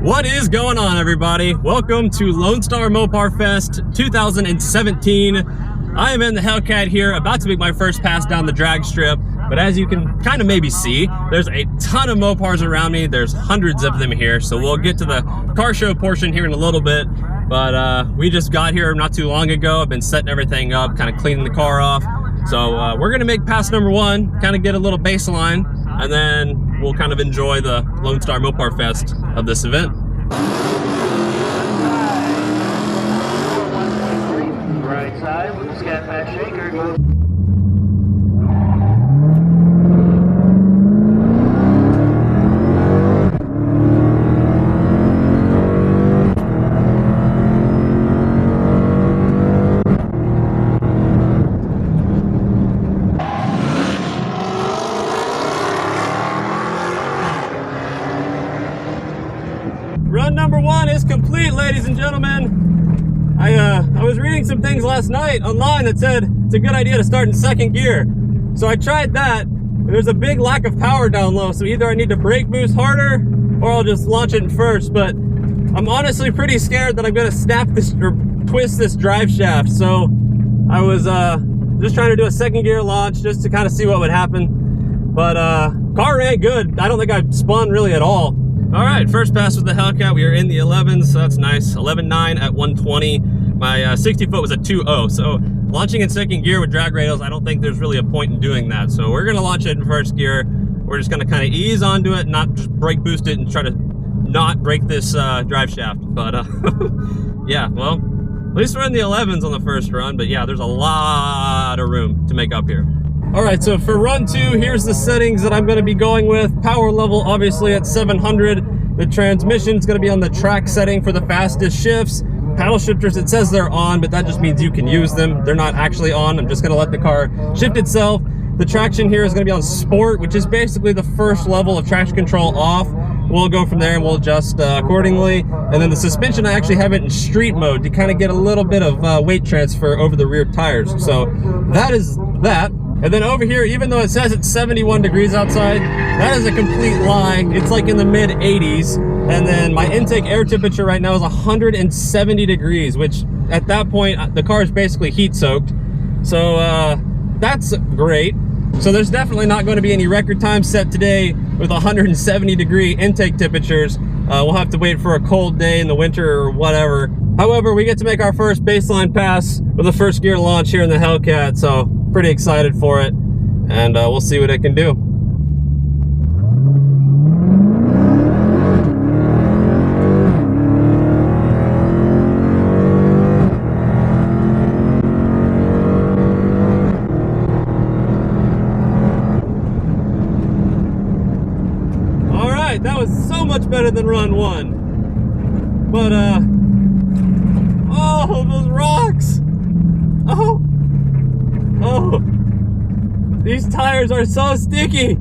What is going on, everybody? Welcome to Lone Star Mopar Fest 2017. I am in the Hellcat here, about to make my first pass down the drag strip, but as you can kind of maybe see, there's a ton of Mopars around me. There's hundreds of them here, so we'll get to the car show portion here in a little bit, but we just got here not too long ago. I've been setting everything up, kind of cleaning the car off, so we're gonna make pass number one, kind of get a little baseline, and then we'll kind of enjoy the Lone Star Mopar Fest of this event. Right side with the scat back shaker. Run number one is complete, ladies and gentlemen. I was reading some things last night online that said it's a good idea to start in second gear. So I tried that. There's a big lack of power down low, so either I need to brake boost harder or I'll just launch it in first. But I'm honestly pretty scared that I'm gonna snap this or twist this drive shaft. So I was just trying to do a second gear launch just to kind of see what would happen. But car ran good. I don't think I spun really at all. All right, first pass with the Hellcat. We are in the 11s, so that's nice. 11.9 at 120. My 60 foot was a 2.0, so launching in second gear with drag radials, I don't think there's really a point in doing that. So we're gonna launch it in first gear. We're just gonna kind of ease onto it, not just brake boost it and try to not break this drive shaft. But yeah, well, at least we're in the 11s on the first run, but yeah, there's a lot of room to make up here. All right, so for run two, here's the settings that I'm gonna be going with. Power level, obviously at 700. The transmission is gonna be on the track setting for the fastest shifts. Paddle shifters, it says they're on, but that just means you can use them. They're not actually on. I'm just gonna let the car shift itself. The traction here is gonna be on sport, which is basically the first level of traction control off. We'll go from there and we'll adjust accordingly. And then the suspension, I actually have it in street mode to kind of get a little bit of weight transfer over the rear tires. So that is that. And then over here, even though it says it's 71 degrees outside, that is a complete lie. It's like in the mid 80s. And then my intake air temperature right now is 170 degrees, which at that point, the car is basically heat soaked. So that's great. So there's definitely not going to be any record time set today with 170 degree intake temperatures. We'll have to wait for a cold day in the winter or whatever. However, we get to make our first baseline pass with the first gear launch here in the Hellcat. So pretty excited for it, and we'll see what it can do. All right, that was so much better than run one. But oh, those rocks. Oh, these tires are so sticky.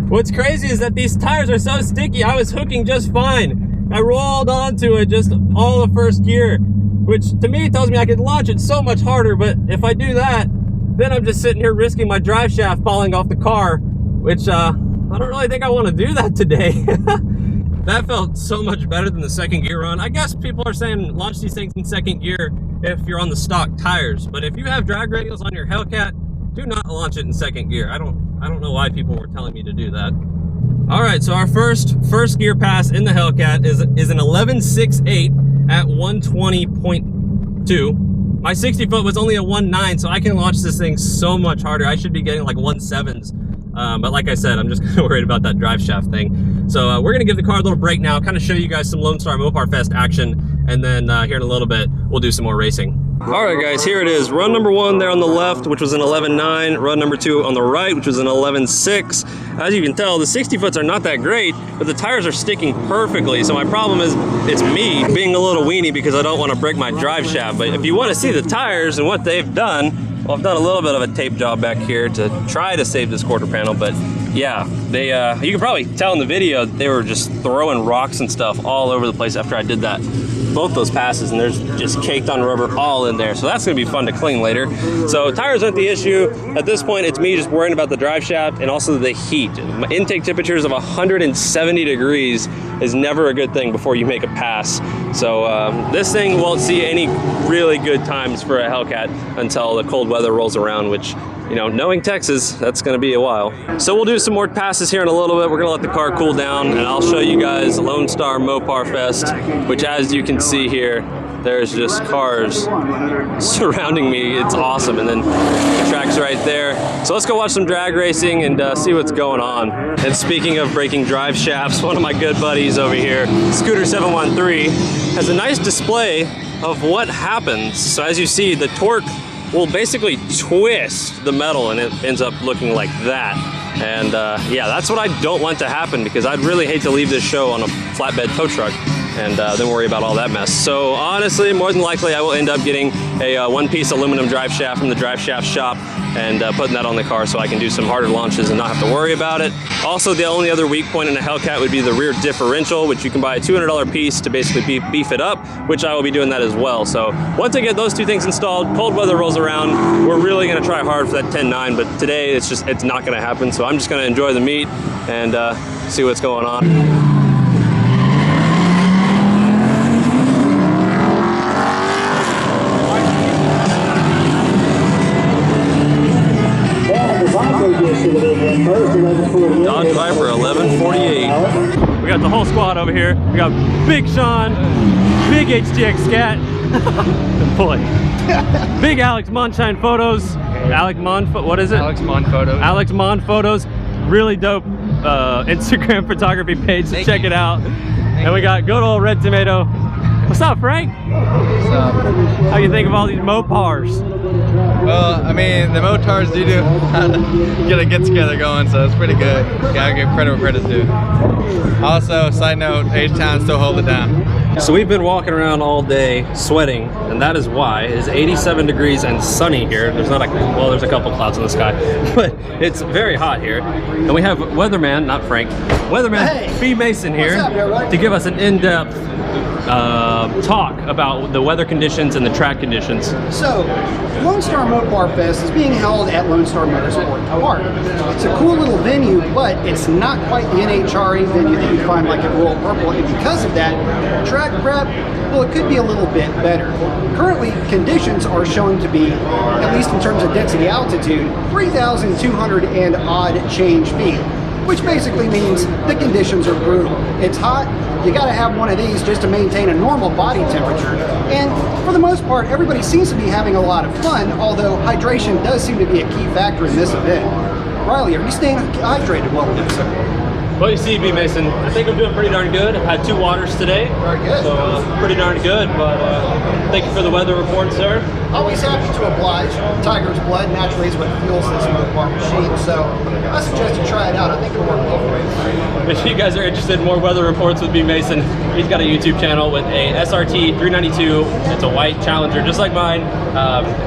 What's crazy is that these tires are so sticky. I was hooking just fine. I rolled onto it just all the first gear, which to me tells me I could launch it so much harder, but if I do that, then I'm just sitting here risking my drive shaft falling off the car, which I don't really think I want to do that today. That felt so much better than the second gear run. I guess people are saying launch these things in second gear if you're on the stock tires, but if you have drag radials on your Hellcat, do not launch it in second gear. I don't know why people were telling me to do that. All right, so our first gear pass in the Hellcat is an 11.68 at 120.2. My 60 foot was only a 1.9, so I can launch this thing so much harder. I should be getting like 1.7s. But like I said, I'm just kind of worried about that drive shaft thing. So we're gonna give the car a little break now, kind of show you guys some Lone Star Mopar Fest action, and then here in a little bit, we'll do some more racing. All right, guys, here it is. Run number one there on the left, which was an 11.9. Run number two on the right, which was an 11.6. As you can tell, the 60 foots are not that great, but the tires are sticking perfectly. So my problem is it's me being a little weenie because I don't want to break my drive shaft. But if you want to see the tires and what they've done, well, I've done a little bit of a tape job back here to try to save this quarter panel, but yeah, they you can probably tell in the video they were just throwing rocks and stuff all over the place after I did that. both those passes, and there's just caked on rubber all in there. So that's gonna be fun to clean later. So tires aren't the issue. At this point, it's me just worrying about the drive shaft and also the heat. Intake temperatures of 170 degrees is never a good thing before you make a pass. So this thing won't see any really good times for a Hellcat until the cold weather rolls around, which, you know, knowing Texas, that's gonna be a while. So we'll do some more passes here in a little bit. We're gonna let the car cool down, and I'll show you guys Lone Star Mopar Fest, which, as you can see here, there's just cars surrounding me. It's awesome. And then the track's right there. So let's go watch some drag racing and see what's going on. And speaking of breaking drive shafts, one of my good buddies over here, Scooter713, has a nice display of what happens. So as you see, the torque will basically twist the metal and it ends up looking like that. And yeah, that's what I don't want to happen, because I'd really hate to leave this show on a flatbed tow truck and then worry about all that mess. So honestly, more than likely, I will end up getting a one-piece aluminum drive shaft from the drive shaft shop and putting that on the car so I can do some harder launches and not have to worry about it. Also, the only other weak point in a Hellcat would be the rear differential, which you can buy a $200 piece to basically beef it up, which I will be doing that as well. So once I get those two things installed, cold weather rolls around, we're really gonna try hard for that 10.9, but today it's not gonna happen. So I'm just gonna enjoy the meet and see what's going on. Dodge Viper 1148. We got the whole squad over here. We got Big Sean, Big HTX Scat, boy, Big Alex Monshine Photos. What is it? Alex Mon Photos. Alex Mon Photos. Really dope Instagram photography page, so check it out. And we got good old Red Tomato. What's up, Frank? What's up? How you think of all these Mopars? Well, I mean, the Motars do get a get-together going, so it's pretty good. Gotta give credit where credit's due. Also, side note, H-Town still hold it down. So we've been walking around all day sweating, and that is why. It is 87 degrees and sunny here. There's not well, there's a couple clouds in the sky, but it's very hot here. And we have weatherman, not Frank, weatherman B. Mason here to give us an in-depth talk about the weather conditions and the track conditions. So, Lone Star Mopar Fest is being held at Lone Star Motorsport Park. It's a cool little venue, but it's not quite the NHRA venue that you find like at Royal Purple, and because of that, track prep, well, it could be a little bit better. Currently, conditions are shown to be, at least in terms of density altitude, 3,200 and odd change feet, which basically means the conditions are brutal. It's hot. You gotta have one of these just to maintain a normal body temperature. And for the most part, everybody seems to be having a lot of fun, although hydration does seem to be a key factor in this event. Riley, are you staying hydrated while we're doing Well, you see, B. Mason, I think I'm doing pretty darn good. I've had 2 waters today. Very good. So pretty darn good, but thank you for the weather report, sir. Always happy to oblige. Tiger's blood naturally is what fuels this Mopar machine, so I suggest you try it out. I think it'll work well for you. If you guys are interested in more weather reports with B. Mason, he's got a YouTube channel with a SRT 392. It's a white Challenger, just like mine.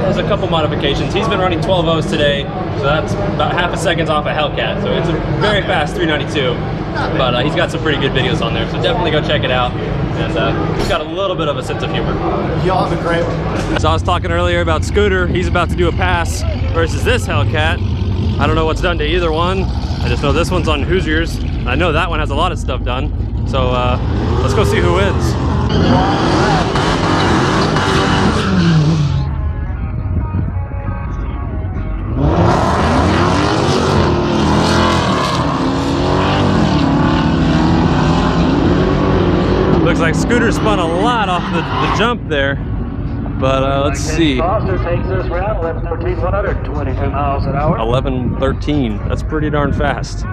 There's a couple modifications. He's been running 12.0s today, so that's about half a second off a Hellcat. So it's a very fast 392. But he's got some pretty good videos on there, so definitely go check it out. And he's got a little bit of a sense of humor. Y'all have a great one. So I was talking earlier about Scooter. He's about to do a pass versus this Hellcat. I don't know what's done to either one. I just know this one's on Hoosiers. I know that one has a lot of stuff done. So let's go see who wins. Looks like Scooter spun a lot off the jump there, but let's see. Foster takes this round 11:13, 122 miles an hour. 11:13. That's pretty darn fast.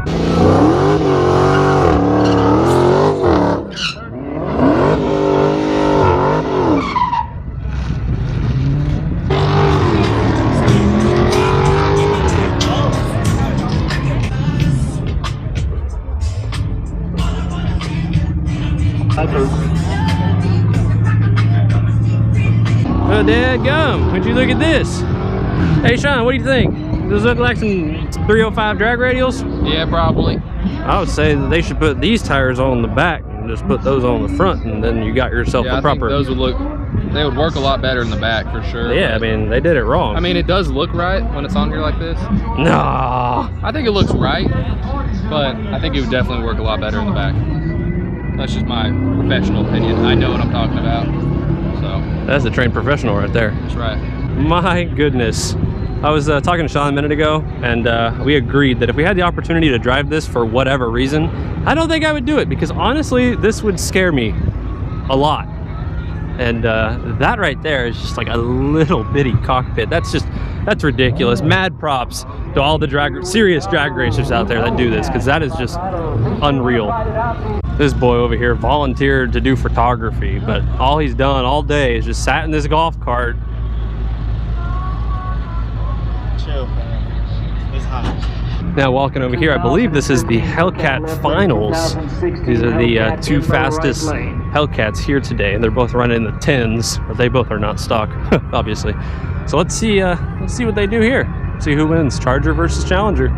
Oh, dadgum, would you look at this? Hey, Sean, what do you think? Does it look like some 305 drag radials? Yeah, probably. I would say that they should put these tires on the back, just put those on the front, and then you got yourself Yeah, a proper. I think those would look. They would work a lot better in the back for sure. Yeah, I mean they did it wrong. I mean, it does look right when it's on here like this. No. I think it looks right, but I think it would definitely work a lot better in the back. That's just my professional opinion. I know what I'm talking about. So That's a trained professional right there. that's right. My goodness. I was talking to Sean a minute ago, and we agreed that if we had the opportunity to drive this for whatever reason, I don't think I would do it, because honestly, this would scare me a lot. And that right there is just like a little bitty cockpit. That's ridiculous. Mad props to all the serious drag racers out there that do this, because that is just unreal. This boy over here volunteered to do photography, but all he's done all day is just sat in this golf cart. Chill, fam. It's hot. Now walking over here, I believe this is the Hellcat Finals. These are the two fastest Hellcats here today, and they're both running in the 10s, but they both are not stock, obviously. So let's see what they do here. See who wins, Charger versus Challenger.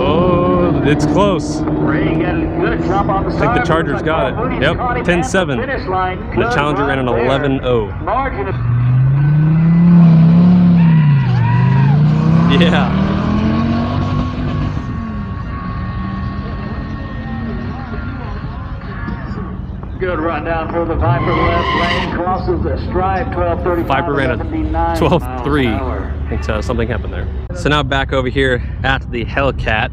Oh, it's close. I think the Charger's got it. Yep, 10-7. The Challenger ran an 11-0. Yeah. Good run down for the Viper left lane, crosses the stripe, 12:35. Viper ran a 12-3. I think so, something happened there. So now back over here at the Hellcat.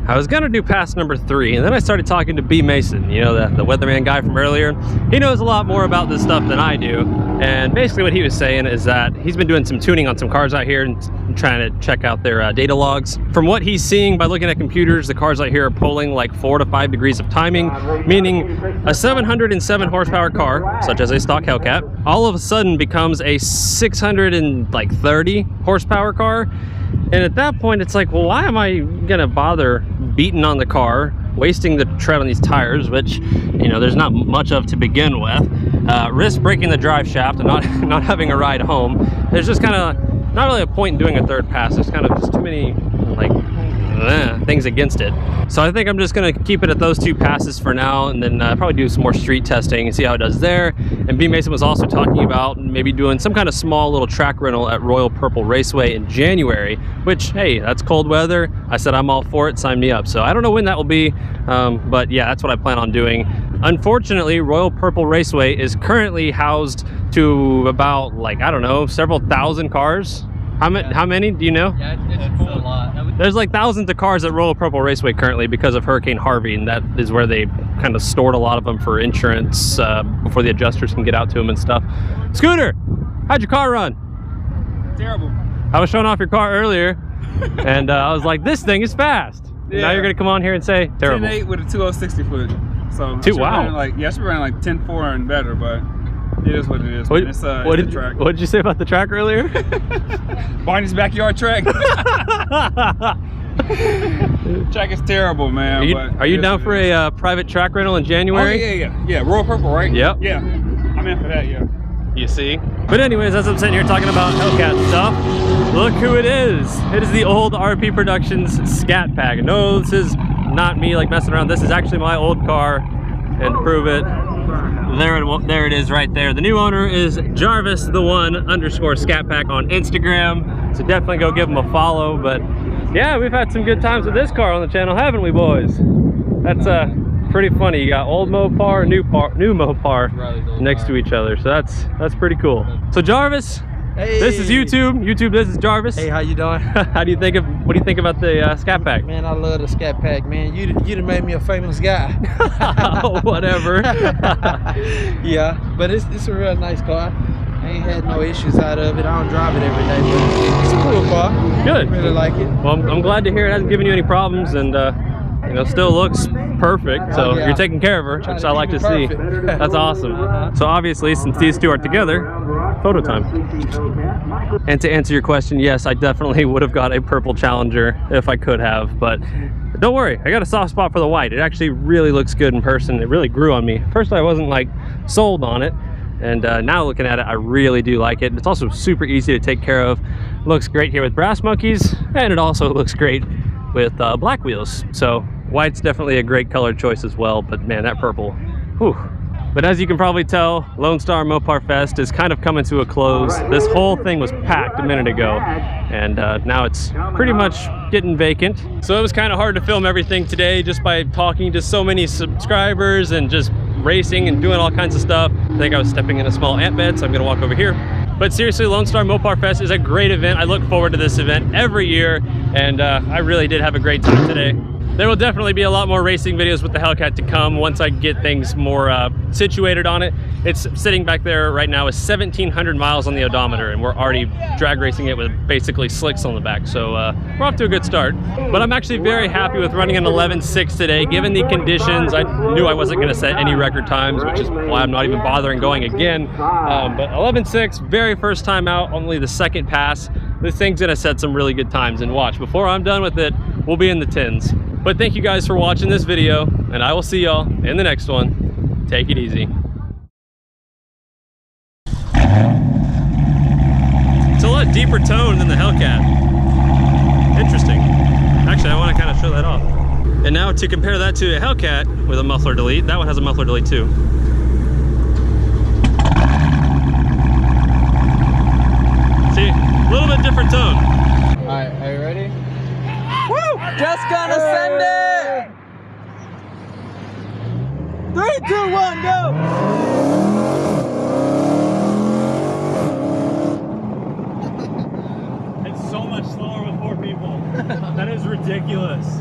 I was gonna do pass number 3, and then I started talking to B. Mason, you know, the weatherman guy from earlier. He knows a lot more about this stuff than I do. And basically what he was saying is that he's been doing some tuning on some cars out here and trying to check out their data logs. From what he's seeing by looking at computers, the cars out here are pulling like 4 to 5 degrees of timing, meaning a 707 horsepower car, such as a stock Hellcat, all of a sudden becomes a 630 horsepower car. And at that point, it's like, well, why am I gonna bother beating on the car, wasting the tread on these tires, which, you know, there's not much of to begin with, risk breaking the drive shaft and not having a ride home. There's just kind of not really a point in doing a third pass. There's kind of just too many like things against it. So I think I'm just gonna keep it at those 2 passes for now, and then probably do some more street testing and see how it does there. And B. Mason was also talking about maybe doing some kind of small little track rental at Royal Purple Raceway in January, which, hey, that's cold weather. I said I'm all for it, sign me up. So I don't know when that will be, but yeah, that's what I plan on doing. Unfortunately, Royal Purple Raceway is currently housed to about, like, I don't know, several thousand cars. How many do you know? Yeah, it's a lot. There's like thousands of cars at Royal Purple Raceway currently because of Hurricane Harvey, and that is where they kind of stored a lot of them for insurance before the adjusters can get out to them and stuff. Scooter, how'd your car run? Terrible. I was showing off your car earlier, and I was like, this thing is fast. Yeah. Now you're gonna come on here and say terrible. 10.8 with a 2060 foot. So Wow. Like, yeah, I should run like 10.4 and better, but it is what it is. What, Man. It's what the track. did you say about the track earlier? Barney's backyard track. Track is terrible, man. Are you down for a private track rental in January? Oh, yeah. Royal Purple, right? Yep. Yeah, I'm in for that, yeah. You see? But anyways, as I'm sitting here talking about Hellcat stuff, look who it is. It is the old RP Productions Scat Pack. No, this is not me like messing around. This is actually my old car, and to prove it, there it is right there. The new owner is Jarvis_Scat Pack on Instagram. So definitely go give him a follow. But yeah, we've had some good times with this car on the channel, haven't we, boys? That's pretty funny. You got old Mopar, new Mopar next to each other. So that's pretty cool. So Jarvis, hey. This is YouTube. This is Jarvis. Hey, how you doing? What do you think about the Scat Pack? Man, I love the Scat Pack, man. You done made me a famous guy. Whatever. Yeah, but it's a real nice car. I ain't had no issues out of it. I don't drive it every day, but it's a cool car. Good. I really like it. Well, I'm glad to hear it hasn't given you any problems, and you know, still looks perfect. So yeah. you're taking care of her, which I like to see. That's awesome. So obviously, since these two are together, photo time. And to answer your question, yes, I definitely would have got a purple Challenger if I could have, but don't worry, I got a soft spot for the white. It actually really looks good in person. It really grew on me. First, I wasn't like sold on it, And now looking at it, I really do like it. It's also super easy to take care of. Looks great here with brass monkeys, and it also looks great with black wheels. So white's definitely a great color choice as well, but man, that purple, whew. But as you can probably tell, Lone Star Mopar Fest is kind of coming to a close. This whole thing was packed a minute ago, and now it's pretty much getting vacant. So it was kind of hard to film everything today just by talking to so many subscribers and just racing and doing all kinds of stuff. I think I was stepping in a small ant bed, so I'm gonna walk over here. But seriously, Lone Star Mopar Fest is a great event. I look forward to this event every year, and I really did have a great time today. There will definitely be a lot more racing videos with the Hellcat to come once I get things more situated on it. It's sitting back there right now with 1,700 miles on the odometer, and we're already drag racing it with basically slicks on the back. So we're off to a good start. But I'm actually very happy with running an 11.6 today. Given the conditions, I knew I wasn't gonna set any record times, which is why I'm not even bothering going again. But 11.6, very first time out, only the second pass. This thing's gonna set some really good times, and watch, before I'm done with it, we'll be in the tens. But thank you guys for watching this video, and I will see y'all in the next one. Take it easy. It's a lot deeper tone than the Hellcat. Interesting. Actually, I want to kind of show that off. And now to compare that to a Hellcat with a muffler delete, that one has a muffler delete too. See, a little bit different tone. All right, are you ready? Woo! Just gonna send it! 3, 2, 1, go! It's so much slower with 4 people. That is ridiculous.